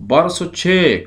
1206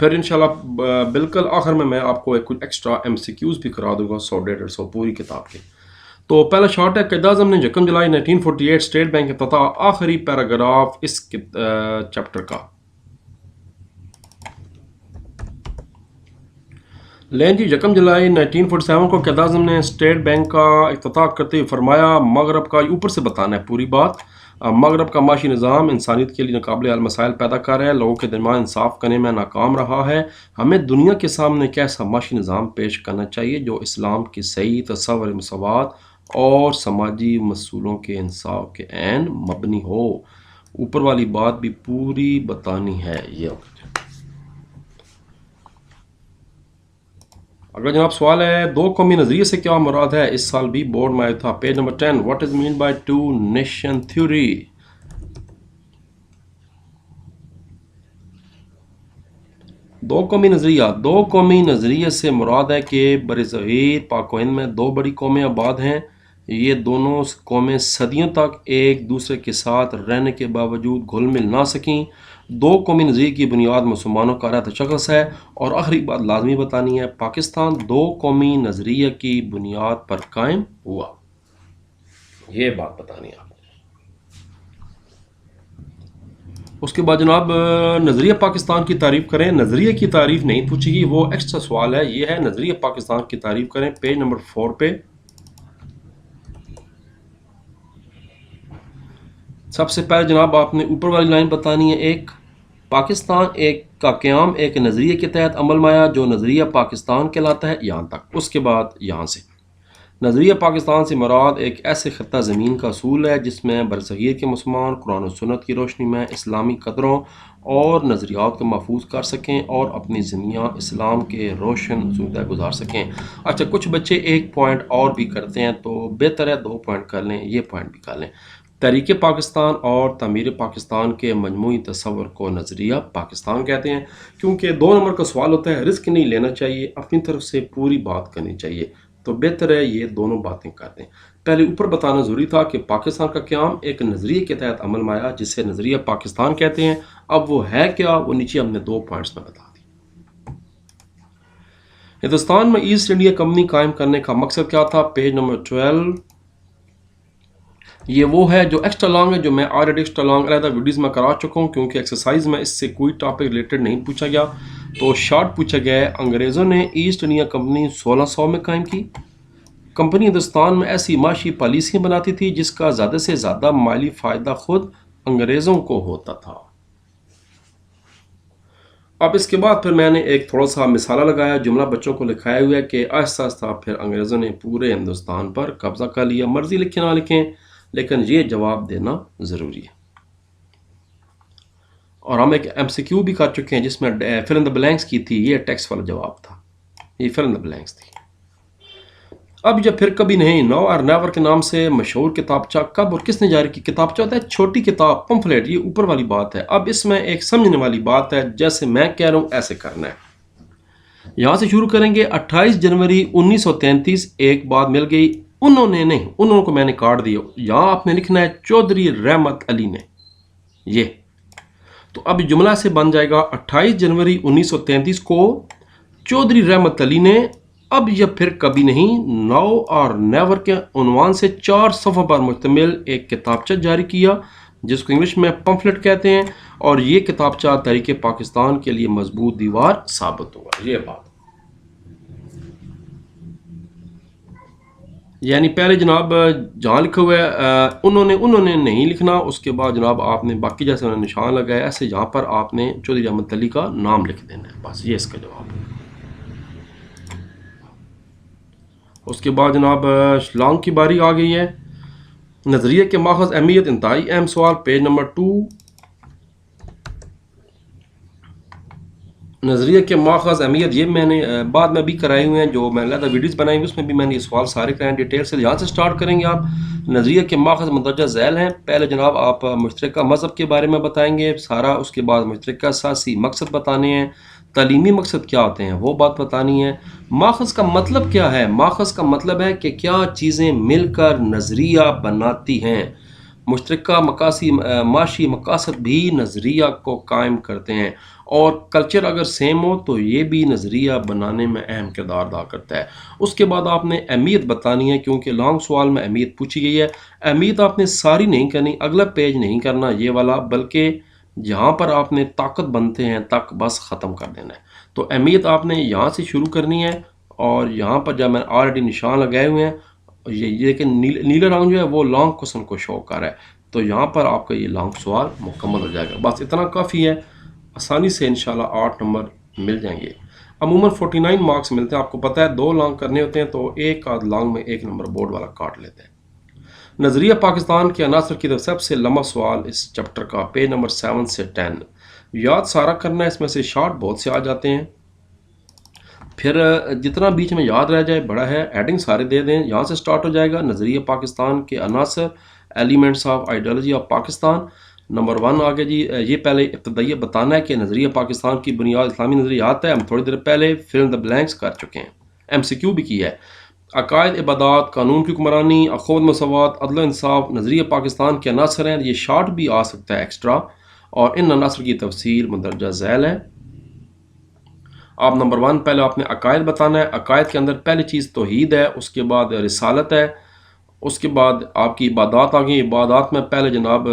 پھر انشاءاللہ بالکل آخر میں آپ کو کچھ ایکسٹرا ایم سی کیوز بھی کرا دوں گا 100 پوری کتاب کے. تو پہلا شارٹ ہے. قائد اعظم نے 1 جولائی 1948 اسٹیٹ بینک افتتاح. آخری پیراگراف اس چیپٹر کا. لین جی 1 جولائی 1947 کو قائد اعظم نے اسٹیٹ بینک کا افتتاح کرتے ہوئے فرمایا مغرب کا، اوپر سے بتانا ہے پوری بات، مغرب کا معاشی نظام انسانیت کے لیے ناقابل حل مسائل پیدا کر رہا ہے، لوگوں کے درمیان انصاف کرنے میں ناکام رہا ہے. ہمیں دنیا کے سامنے ایک ایسا معاشی نظام پیش کرنا چاہیے جو اسلام کی صحیح تصور مساوات اور سماجی اصولوں کے انصاف کے عین مبنی ہو. اوپر والی بات بھی پوری بتانی ہے. یہ اگر جناب سوال ہے 2 قومی نظریے سے کیا مراد ہے، اس سال بھی بورڈ میں آیا تھا. Page number 10. What is mean by 2 nation theory? 2 قومی نظریہ. 2 قومی نظریے سے مراد ہے کہ برصغیر پاک و ہند میں 2 بڑی قومیں آباد ہیں. یہ دونوں قومیں صدیوں تک ایک دوسرے کے ساتھ رہنے کے باوجود گھل مل نہ سکیں. 2 قومی نظریے کی بنیاد مسلمانوں کا رہتا شخص ہے. اور آخری بات لازمی بتانی ہے، پاکستان 2 قومی نظریے کی بنیاد پر قائم ہوا. یہ بات بتانی ہے آپ کو. اس کے بعد جناب نظریہ پاکستان کی تعریف کریں. نظریے کی تعریف نہیں پوچھی گی، وہ ایکسٹرا سوال ہے. یہ ہے نظریہ پاکستان کی تعریف کریں. پیج نمبر 4 پہ سب سے پہلے جناب آپ نے اوپر والی لائن بتانی ہے. ایک پاکستان کا قیام ایک نظریے کے تحت عمل میں آیا جو نظریہ پاکستان کہلاتا ہے یہاں تک. اس کے بعد یہاں سے نظریہ پاکستان سے مراد ایک ایسے خطہ زمین کا اصول ہے جس میں برصغیر کے مسلمان قرآن و سنت کی روشنی میں اسلامی قدروں اور نظریات کو محفوظ کر سکیں اور اپنی زندگیاں اسلام کے روشن اصول تحت گزار سکیں. اچھا کچھ بچے ایک پوائنٹ اور بھی کرتے ہیں تو بہتر ہے 2 پوائنٹ کر لیں، یہ پوائنٹ بھی کر لیں. تحریک پاکستان اور تعمیر پاکستان کے مجموعی تصور کو نظریہ پاکستان کہتے ہیں. کیونکہ 2 نمبر کا سوال ہوتا ہے، رسک نہیں لینا چاہیے، اپنی طرف سے پوری بات کرنی چاہیے، تو بہتر ہے یہ دونوں باتیں کر دیں. پہلے اوپر بتانا ضروری تھا کہ پاکستان کا قیام ایک نظریے کے تحت عمل میں آیا جسے نظریہ پاکستان کہتے ہیں. اب وہ ہے کیا، وہ نیچے ہم نے 2 پوائنٹس میں بتا دی. ہندوستان میں ایسٹ انڈیا کمپنی قائم کرنے کا مقصد کیا تھا؟ Page number 12. یہ وہ ہے جو ایکسٹرا لانگ ہے، جو میں آلریڈی ایکسٹرا لانگ علیحدہ ویڈیوز میں کرا چکا ہوں کیونکہ ایکسرسائز میں اس سے کوئی ٹاپک ریلیٹڈ نہیں پوچھا گیا. تو شارٹ پوچھا گیا ہے. انگریزوں نے ایسٹ انڈیا کمپنی 1600 میں قائم کی. کمپنی ہندوستان میں ایسی معاشی پالیسیاں بناتی تھی جس کا زیادہ سے زیادہ مالی فائدہ خود انگریزوں کو ہوتا تھا. اب اس کے بعد پھر میں نے ایک تھوڑا سا مثالہ لگایا، جملہ بچوں کو لکھایا ہوا ہے کہ آہستہ آہستہ پھر انگریزوں نے پورے ہندوستان پر قبضہ کر لیا. مرضی لکھیں نہ لکھیں لیکن یہ جواب دینا ضروری ہے. اور ہم ایک ایم سی کیو بھی کر چکے ہیں جس میں فل ان دا بلینکس کی تھی. یہ ٹیکسٹ والا جواب تھا، یہ فل ان دا بلینکس تھی. اب جب پھر کبھی نہیں، نو اور نیور کے نام سے مشہور کتابچہ کب اور کس نے جاری کی؟ کتابچہ ہوتا ہے چھوٹی کتاب، پمفلیٹ. یہ اوپر والی بات ہے. اب اس میں ایک سمجھنے والی بات ہے، جیسے میں کہہ رہا ہوں ایسے کرنا ہے. یہاں سے شروع کریں گے. 28 جنوری 1933 ایک بات مل گئی. انہوں نے نہیں، انہوں کو میں نے کاٹ دیا. یہاں آپ نے لکھنا ہے چودھری رحمت علی نے. یہ تو اب جملہ سے بن جائے گا 28 جنوری 1933 کو چودھری رحمت علی نے اب یا پھر کبھی نہیں، نو اور نیور کے عنوان سے 4 صفحوں پر مشتمل ایک کتابچہ جاری کیا جس کو انگلش میں پمفلٹ کہتے ہیں. اور یہ کتابچہ تحریک پاکستان کے لیے مضبوط دیوار ثابت ہوا. یہ بات یعنی پہلے جناب جہاں لکھا ہوا ہے انہوں نے نہیں لکھنا. اس کے بعد جناب آپ نے باقی جیسے انہوں نے نشان لگایا ایسے یہاں پر آپ نے چودھری رحمت علی کا نام لکھ دینا ہے. بس یہ اس کا جواب ہے. اس کے بعد جناب لانگ کی باری آ گئی ہے. نظریے کے ماخذ اہمیت، انتہائی اہم سوال. Page number 2. نظریے کے ماخذ اہمیت یہ میں نے بعد میں بھی کرائے ہوئے ہیں، جو میں علیحدہ ویڈیوز بنائی ہوئی اس میں بھی میں نے یہ سوال سارے کرائے ڈیٹیل سے. یہاں سے سٹارٹ کریں گے آپ. نظریے کے ماخذ مندرجہ ذیل ہیں. پہلے جناب آپ مشترکہ مذہب کے بارے میں بتائیں گے سارا. اس کے بعد مشترکہ سیاسی مقصد بتانے ہیں. تعلیمی مقصد کیا ہوتے ہیں وہ بات بتانی ہے. ماخذ کا مطلب کیا ہے؟ ماخذ کا مطلب ہے کہ کیا چیزیں مل کر نظریہ بناتی ہیں. مشترکہ معاشی مقاصد بھی نظریہ کو قائم کرتے ہیں، اور کلچر اگر سیم ہو تو یہ بھی نظریہ بنانے میں اہم کردار ادا کرتا ہے۔ اس کے بعد آپ نے اہمیت بتانی ہے، کیونکہ لانگ سوال میں اہمیت پوچھی گئی ہے۔ اہمیت آپ نے ساری نہیں کرنی، اگلا پیج نہیں کرنا یہ والا، بلکہ جہاں پر آپ نے طاقت بنتے ہیں تک بس ختم کر دینا ہے۔ تو اہمیت آپ نے یہاں سے شروع کرنی ہے، اور یہاں پر جب میں آلریڈی نشان لگائے ہوئے ہیں، یہ کہ نیلا رنگ جو ہے وہ لانگ کوسچن کو شو کر رہا ہے، تو یہاں پر آپ کا یہ لانگ سوال مکمل ہو جائے گا۔ بس اتنا کافی ہے، آسانی سے انشاءاللہ 8 نمبر مل جائیں گے۔ عموماً 49 مارکس ملتے ہیں، آپ کو پتہ ہے 2 لانگ کرنے ہوتے ہیں تو ایک آدھ لانگ میں 1 نمبر بورڈ والا کاٹ لیتے ہیں۔ نظریہ پاکستان کے عناصر کی طرف سب سے لمبا سوال اس چیپٹر کا، پیج نمبر 7 سے 10۔ یاد سارا کرنا ہے، اس میں سے شارٹ بہت سے آ جاتے ہیں، پھر جتنا بیچ میں یاد رہ جائے بڑا ہے۔ ایڈنگ سارے دے دیں، یہاں سے سٹارٹ ہو جائے گا۔ نظریہ پاکستان کے عناصر، elements of ideology of Pakistan, number 1 آگے جی۔ یہ پہلے ابتدائیہ بتانا ہے کہ نظریہ پاکستان کی بنیاد اسلامی نظریات ہے، ہم تھوڑی دیر پہلے فل ان دا بلینکس کر چکے ہیں، ایم سی کیو بھی کی ہے۔ عقائد، عبادات، قانون کی حکمرانی، اخوت مساوات، عدل و انصاف نظریہ پاکستان کے عناصر ہیں۔ یہ شارٹ بھی آ سکتا ہے ایکسٹرا، اور ان عناصر کی تفصیل مندرجہ ذیل ہے۔ آپ نمبر 1 پہلے آپ نے عقائد بتانا ہے۔ عقائد کے اندر پہلی چیز توحید ہے، اس کے بعد رسالت ہے، اس کے بعد آپ کی عبادات آ گئی۔ عبادات میں پہلے جناب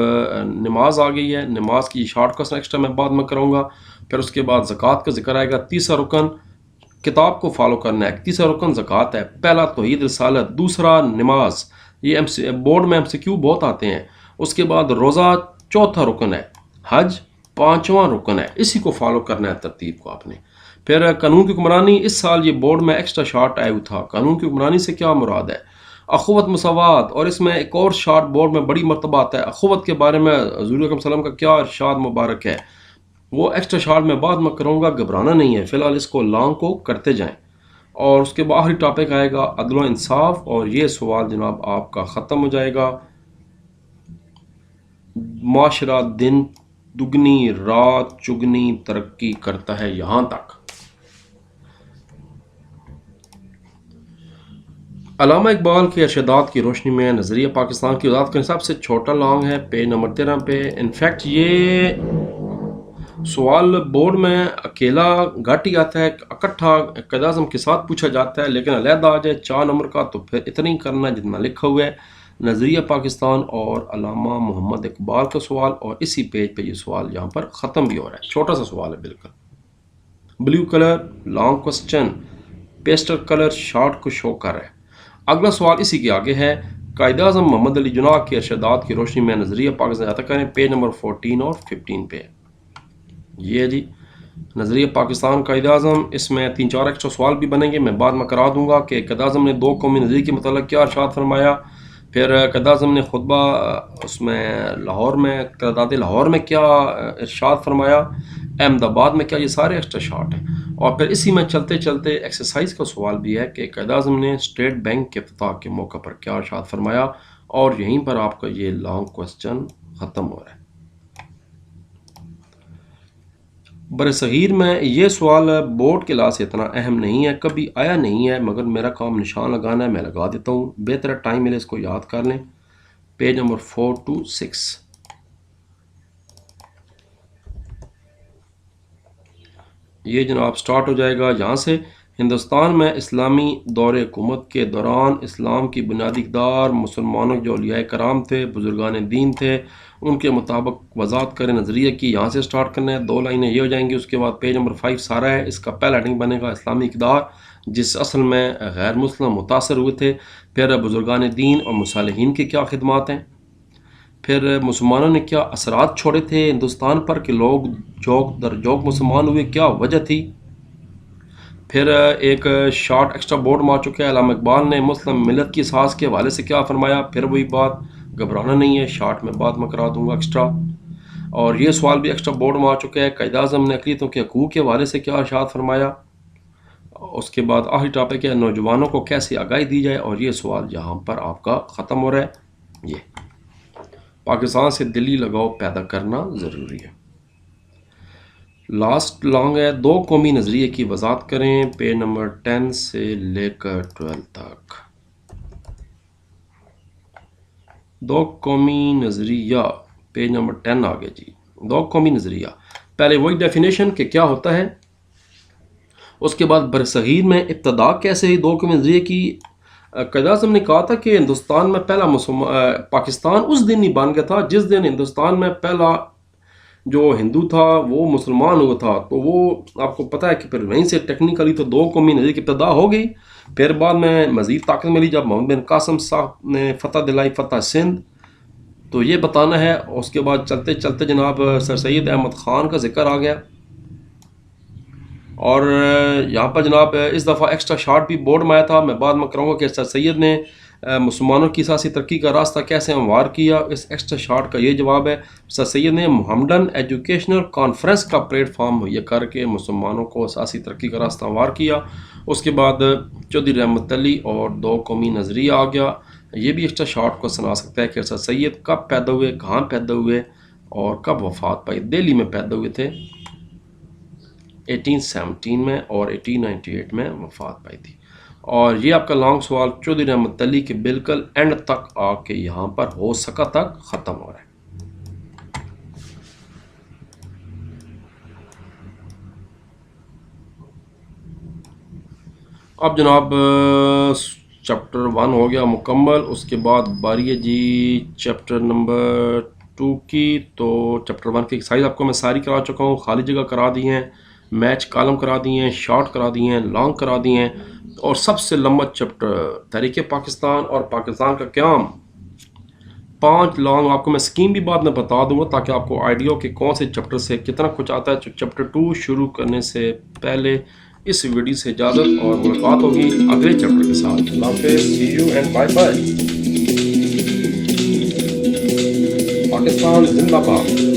نماز آ گئی ہے، نماز کی شارٹ کوسچن ایکسٹرا میں بعد میں کروں گا۔ پھر اس کے بعد زکوٰۃ کا ذکر آئے گا۔ تیسرا رکن کتاب کو فالو کرنا ہے، تیسرا رکن زکوٰۃ ہے۔ پہلا توحید رسالت، دوسرا نماز، یہ بورڈ میں ایم سی کیو بہت آتے ہیں۔ اس کے بعد روزہ چوتھا رکن ہے، حج پانچواں رکن ہے، اسی کو فالو کرنا ہے ترتیب کو آپ نے۔ پھر قانون کی حکمرانی، اس سال یہ بورڈ میں ایکسٹرا شارٹ آیا ہوا تھا۔ قانون کی حکمرانی سے کیا مراد ہے؟ اخوت مساوات، اور اس میں ایک اور شارٹ بورڈ میں بڑی مرتبہ آتا ہے، اخوت کے بارے میں حضور اکرم صلی اللہ علیہ وسلم کا کیا ارشاد مبارک ہے، وہ ایکسٹرا شارٹ میں بعد میں کروں گا، گھبرانا نہیں ہے، فی الحال اس کو لانگ کو کرتے جائیں۔ اور اس کے بعد آخری ٹاپک آئے گا عدل و انصاف، اور یہ سوال جناب آپ کا ختم ہو جائے گا۔ معاشرہ دن دگنی رات چگنی ترقی کرتا ہے، یہاں تک۔ علامہ اقبال کے ارشادات کی روشنی میں نظریہ پاکستان کی وضاحت کریں، سب سے چھوٹا لانگ ہے، پیج نمبر 13 پہ۔ انفیکٹ یہ سوال بورڈ میں اکیلا گھٹ ہی آتا ہے، اکٹھا قائد اعظم کے ساتھ پوچھا جاتا ہے، لیکن علیحدہ آ جائے 4 نمبر کا تو پھر اتنا ہی کرنا جتنا لکھا ہوا ہے۔ نظریہ پاکستان اور علامہ محمد اقبال کا سوال، اور اسی پیج پہ یہ سوال یہاں پر ختم بھی ہو رہا ہے، چھوٹا سا سوال ہے بالکل۔ Blue colour long question, pastel colour short کو شو کر رہا ہے۔ اگلا سوال اسی کے آگے ہے، قائد اعظم محمد علی جناح کے ارشادات کی روشنی میں نظریہ پاکستان عطا کریں، پیج نمبر 14 اور 15 پہ۔ یہ جی نظریہ پاکستان قائد اعظم، اس میں 3-4 ایکسٹرا سوال بھی بنیں گے، میں بعد میں کرا دوں گا کہ قائد اعظم نے 2 قومی نظریے کے متعلق کیا ارشاد فرمایا۔ پھر قائد اعظم نے خطبہ اس میں لاہور میں قرارداد لاہور میں کیا ارشاد فرمایا، احمد آباد میں کیا، یہ سارے ایکسٹرا شارٹ ہیں۔ اور پھر اسی میں چلتے چلتے ایکسرسائز کا سوال بھی ہے کہ قائد اعظم نے اسٹیٹ بینک کے افتتاح کے موقع پر کیا ارشاد فرمایا، اور یہیں پر آپ کا یہ لانگ کوسچن ختم ہو رہا ہے۔ بر صغیر میں یہ سوال بورڈ کے لحاظ سے اتنا اہم نہیں ہے، کبھی آیا نہیں ہے، مگر میرا کام نشان لگانا ہے، میں لگا دیتا ہوں، بہتر ٹائم ملے اس کو یاد کر لیں۔ Page number 4 to 6۔ یہ جناب سٹارٹ ہو جائے گا یہاں سے۔ ہندوستان میں اسلامی دور حکومت کے دوران اسلام کی بنیادی اقدار، مسلمانوں جو اولیاء کرام تھے، بزرگان دین تھے، ان کے مطابق وضاحت کریں نظریہ کی، یہاں سے سٹارٹ کرنا ہے، 2 لائنیں یہ ہو جائیں گی۔ اس کے بعد پیج نمبر 5 سارا ہے، اس کا پہلا ہیڈنگ بنے گا اسلامی اقدار، جس اصل میں غیر مسلم متاثر ہوئے تھے۔ پھر بزرگان دین اور مصالحین کی کیا خدمات ہیں، پھر مسلمانوں نے کیا اثرات چھوڑے تھے ہندوستان پر کہ لوگ جوک در جوک مسلمان ہوئے، کیا وجہ تھی۔ پھر ایک شارٹ ایکسٹرا بورڈ مار چکا ہے، علامہ اقبال نے مسلم ملت کی اساس کے حوالے سے کیا فرمایا، پھر وہی بات، گھبرانا نہیں ہے، شارٹ میں بعد میں کرا دوں گا ایکسٹرا۔ اور یہ سوال بھی ایکسٹرا بورڈ مار چکا ہے، قائد اعظم نے اقلیتوں کے حقوق کے حوالے سے کیا ارشاد فرمایا۔ اس کے بعد آخری ٹاپک ہے نوجوانوں کو کیسے آگاہی دی جائے، اور یہ سوال یہاں پر آپ کا ختم ہو رہا ہے۔ یہ پاکستان سے دلی لگاؤ پیدا کرنا ضروری ہے۔ لاسٹ لانگ ہے، 2 قومی نظریے کی وضاحت کریں، پیج نمبر 10 سے لے کر 12 تک۔ دو قومی نظریہ پیج نمبر 10 آ گیا جی. دو قومی نظریہ پہلے وہی ڈیفینیشن کہ کیا ہوتا ہے، اس کے بعد برصغیر میں ابتدا کیسے ہوئی دو قومی نظریے کی. قائد اعظم نے کہا تھا کہ ہندوستان میں پہلا پاکستان اس دن ہی بن گیا تھا جس دن ہندوستان میں پہلا جو ہندو تھا وہ مسلمان ہوا تھا. تو وہ آپ کو پتہ ہے کہ پھر وہیں سے ٹیکنیکلی تو دو قومی نظریے کی ابتدا ہو گئی. پھر بعد میں مزید طاقت ملی جب محمد بن قاسم صاحب نے فتح دلائی، فتح سندھ. تو یہ بتانا ہے. اس کے بعد چلتے چلتے جناب سر سید احمد خان کا ذکر آ گیا. اور یہاں پر جناب اس دفعہ ایکسٹرا شارٹ بھی بورڈ میں آیا تھا، میں بعد میں کراؤں گا کہ سر سید نے مسلمانوں کی سیاسی ترقی کا راستہ کیسے ہموار کیا. اس ایکسٹرا شارٹ کا یہ جواب ہے، سر سید نے محمدن ایجوکیشنل کانفرنس کا پلیٹ فارم مہیا کر کے مسلمانوں کو سیاسی ترقی کا راستہ ہموار کیا. اس کے بعد چودھری رحمت علی اور دو قومی نظریہ آ گیا. یہ بھی ایکسٹرا شارٹ کو سنا سکتا ہے کہ سر سید کب پیدا ہوئے، کہاں پیدا ہوئے اور کب وفات پائی. دہلی میں پیدا ہوئے تھے 1817 میں اور 1898 میں وفات پائی تھی. اور یہ آپ کا لانگ سوال چودھری رحمت علی کے بالکل اینڈ تک آ کے یہاں پر ہو سکا تک ختم ہو رہا ہے. اب جناب چیپٹر 1 ہو گیا مکمل. اس کے بعد باری ہے جی چیپٹر نمبر 2 کی. تو چیپٹر 1 کی ایکسرسائز آپ کو میں ساری کرا چکا ہوں، خالی جگہ کرا دی ہیں، میچ کالم کرا دی ہیں، شارٹ کرا دی ہیں، لانگ کرا دی ہیں. اور سب سے لمبا چیپٹر تحریک پاکستان اور پاکستان کا قیام، 5 لانگ آپ کو میں اسکیم بھی بعد میں بتا دوں گا تاکہ آپ کو آئیڈیا ہو کہ کون سے چیپٹر سے کتنا کچھ آتا ہے. چیپٹر 2 شروع کرنے سے پہلے اس ویڈیو سے اجازت اور ملاقات ہوگی اگلے چیپٹر کے ساتھ. اللہ حافظ، see you and bye bye. Pakistan زندہ باد.